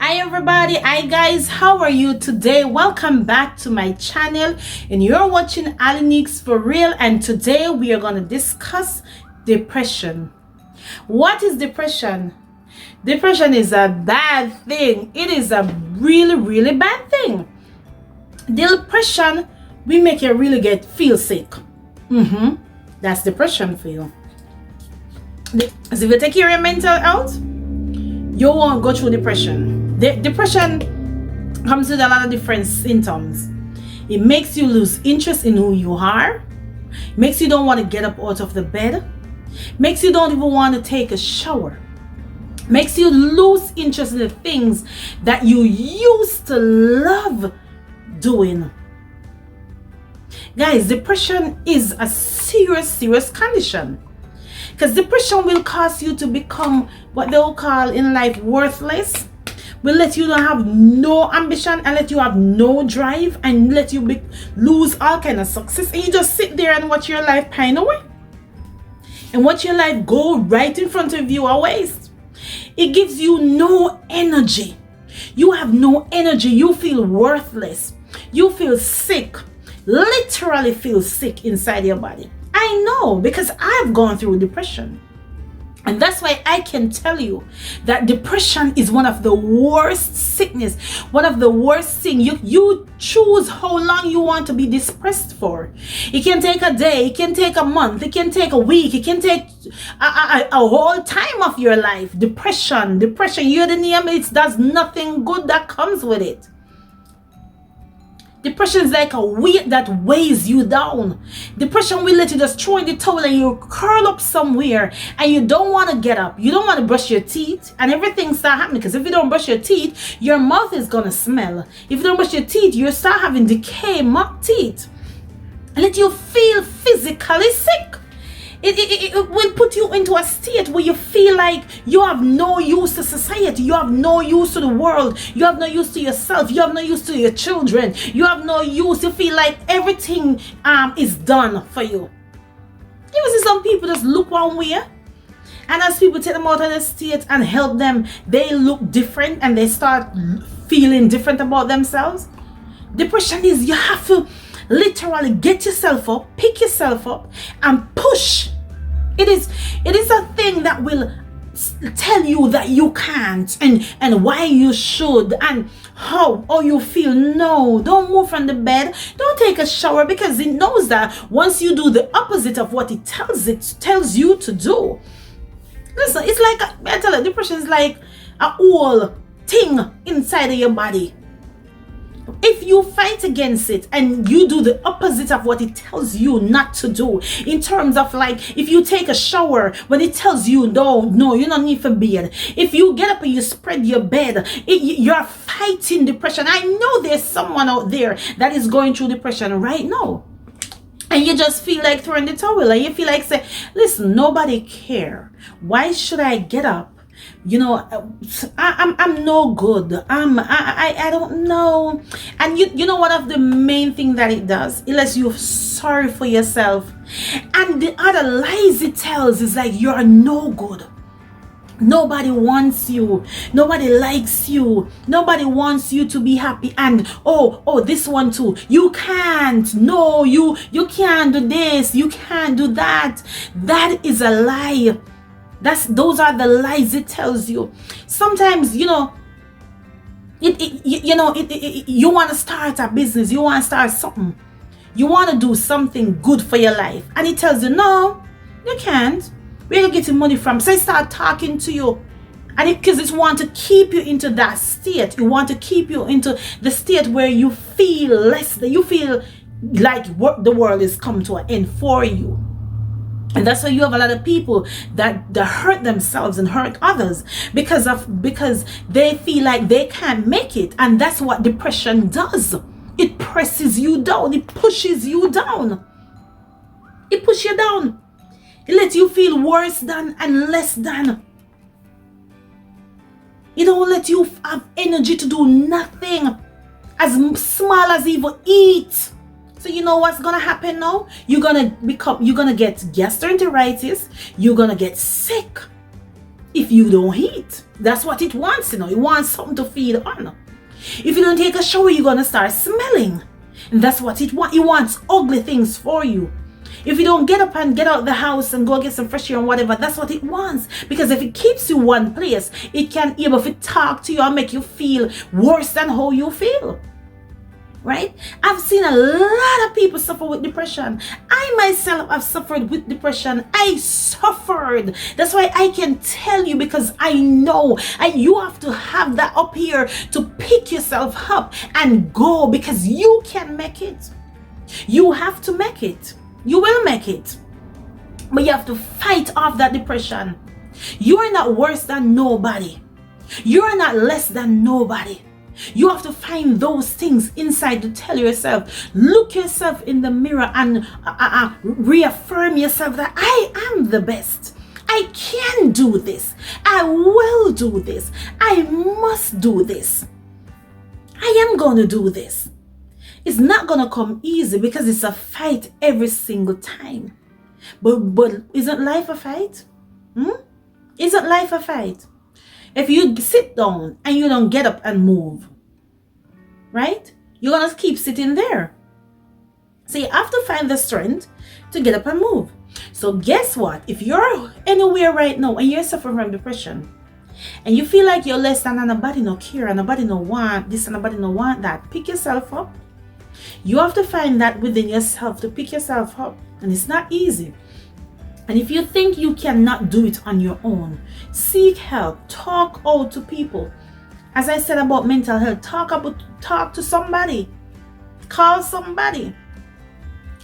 Hi everybody, hi guys, how are you today? Welcome back to my channel and you're watching Alinix for real, and today we are going to discuss depression. What is depression? Depression is a bad thing. It is a really bad thing. Depression will make you really feel sick. That's depression for you. So if you take care of your mental health, you won't go through depression. Depression comes with a lot of different symptoms. It makes you lose interest in who you are. Makes you don't want to get up out of the bed. Makes you don't even want to take a shower. Makes you lose interest in the things that you used to love doing. Guys, depression is a serious condition. Because depression will cause you to become what they will call in life worthless. Will let you not have no ambition and let you have no drive and let you lose all kind of success, and you just sit there and watch your life pine away and watch your life go right in front of you a waste. It gives you no energy. You have no energy. You feel worthless. You feel sick. Literally feel sick inside your body. I know, because I've gone through depression. And that's why I can tell you that depression is one of the worst sickness, one of the worst things. You choose how long you want to be depressed for. It can take a day, it can take a month, it can take a week, it can take a whole time of your life. Depression, you hear the name, there's nothing good that comes with it. Depression is like a weight that weighs you down. Depression will let you just throw in the towel and you curl up somewhere and you don't want to get up. You don't want to brush your teeth and everything start happening, because if you don't brush your teeth, your mouth is going to smell. If you don't brush your teeth, you start having decay teeth. And let you feel physically sick. It will put you into a state where you feel like you have no use to society. You have no use to the world. You have no use to yourself. You have no use to your children. You have no use. You feel like everything is done for you. You see some people just look one way, and as people take them out of the state and help them, they look different and they start feeling different about themselves. Depression is you have to literally get yourself up, pick yourself up and push. It is a thing that will tell you that you can't and why you should and how you feel. No, don't move from the bed, don't take a shower, because it knows that once you do the opposite of what it tells you to do. Listen, it's like I tell you, depression is like a whole thing inside of your body. If you fight against it and you do the opposite of what it tells you not to do, in terms of like if you take a shower when it tells you no, you don't need for bed. If you get up and you spread your bed, you're fighting depression. I know there's someone out there that is going through depression right now, and you just feel like throwing the towel, and you feel like say, listen, nobody care. Why should I get up? You know, I'm no good. I don't know. And you know, one of the main thing that it does, it lets you sorry for yourself. And the other lies it tells is like you're no good. Nobody wants you. Nobody likes you. Nobody wants you to be happy. And this one too. You can't. No, you can't do this. You can't do that. That is a lie. Those are the lies it tells you. Sometimes, you know, you want to start a business, you want to start something, you want to do something good for your life, and it tells you, no, you can't. Where are you getting money from? So I start talking to you, and because it want to keep you into that state. You want to keep you into the state where you feel less, that you feel like what the world is come to an end for you. And that's why you have a lot of people that hurt themselves and hurt others because they feel like they can't make it. And that's what depression does. It presses you down. It pushes you down. It pushes you down. It lets you feel worse than and less than. It don't let you have energy to do nothing. As small as even eat. So you know what's gonna happen now? You're gonna get gastroenteritis, you're gonna get sick. if you don't eat. That's what it wants, It wants something to feed on. If you don't take a shower, you're going to start smelling. And that's what it wants. It wants ugly things for you. If you don't get up and get out the house and go get some fresh air and whatever, that's what it wants. Because if it keeps you one place, it can able to talk to you and make you feel worse than how you feel. Right? I've seen a lot of people suffer with depression. I myself have suffered with depression. I suffered. That's why I can tell you, because I know. And you have to have that up here to pick yourself up and go, because you can make it. You have to make it. You will make it. But you have to fight off that depression. You are not worse than nobody. You are not less than nobody. You have to find those things inside to tell yourself, look yourself in the mirror and reaffirm yourself that I am the best. I can do this. I will do this. I must do this. I am going to do this. It's not going to come easy, because it's a fight every single time. But isn't life a fight? Isn't life a fight? If you sit down and you don't get up and move, right? You're going to keep sitting there. So you have to find the strength to get up and move. So guess what? If you're anywhere right now and you're suffering from depression, and you feel like you're less than, and nobody no care, and nobody no want this, and nobody no want that, pick yourself up. You have to find that within yourself to pick yourself up. And it's not easy. And if you think you cannot do it on your own, seek help. Talk out to people. As I said about mental health, talk to somebody. Call somebody.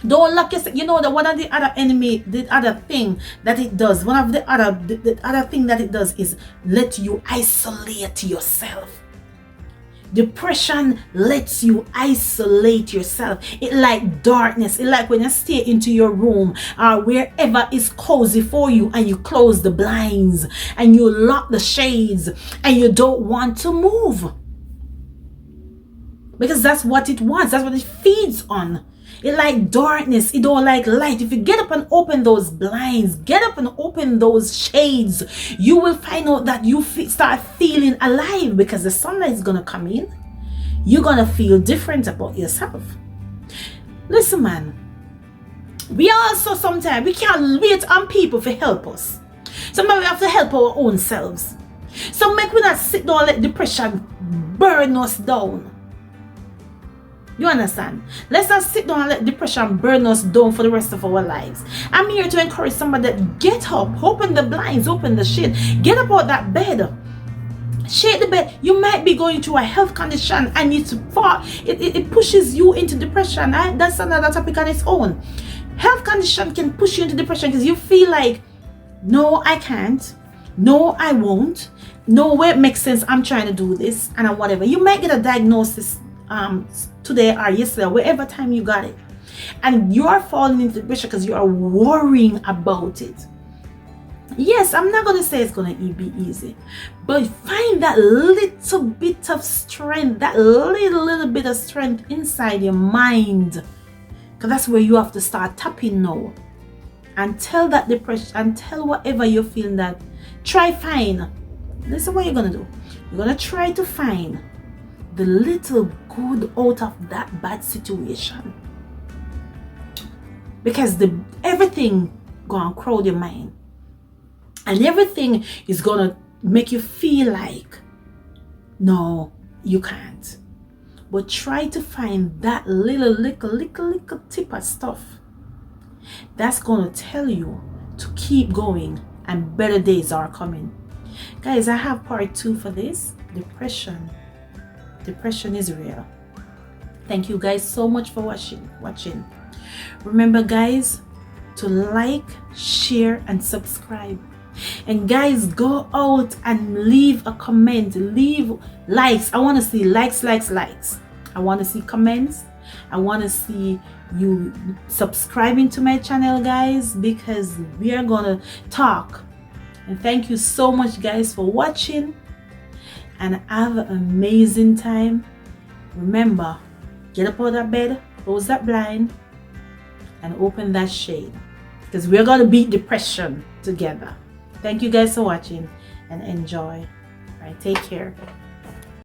Don't lock yourself. You know that one of the other thing that it does, the other thing that it does is let you isolate yourself. Depression lets you isolate yourself. It like darkness. It like when you stay into your room or wherever is cozy for you, and you close the blinds and you lock the shades and you don't want to move. Because that's what it wants. That's what it feeds on. It like darkness. It don't like light. If you get up and open those blinds, get up and open those shades, you will find out that you start feeling alive, because the sunlight is going to come in. You're going to feel different about yourself. Listen, man. We also sometimes, we can't wait on people to help us. Sometimes we have to help our own selves. So make we not sit down and let depression burn us down. You understand? Let's not sit down and let depression burn us down for the rest of our lives. I'm here to encourage somebody that get up, open the blinds, open the shade, get up out that bed, shake the bed. You might be going through a health condition and it pushes you into depression. That's another topic on its own. Health condition can push you into depression because you feel like, no, I can't. No, I won't. No way it makes sense. I'm trying to do this and whatever. You might get a diagnosis today or yesterday, wherever time you got it, and you are falling into depression because you are worrying about it. Yes, I'm not going to say it's going to be easy, but find that little bit of strength, that little bit of strength inside your mind, because that's where you have to start tapping now, and tell that depression, and tell whatever you're feeling that, this is what you're going to do. You're going to try to find the little good out of that bad situation, because everything gonna crowd your mind, and everything is gonna make you feel like, no, you can't. But try to find that little tip of stuff that's gonna tell you to keep going, and better days are coming. Guys, I have part 2 for this. Depression is real. Thank you guys so much for watching. Remember, guys, to like, share, and subscribe. And guys, go out and leave a comment. Leave likes. I want to see likes. I want to see comments. I want to see you subscribing to my channel, guys, because we are gonna talk. And thank you so much, guys, for watching. And have an amazing time. Remember, get up out of that bed, close that blind, and open that shade, because we're going to beat depression together. Thank you guys for watching. and enjoy. All right, take care.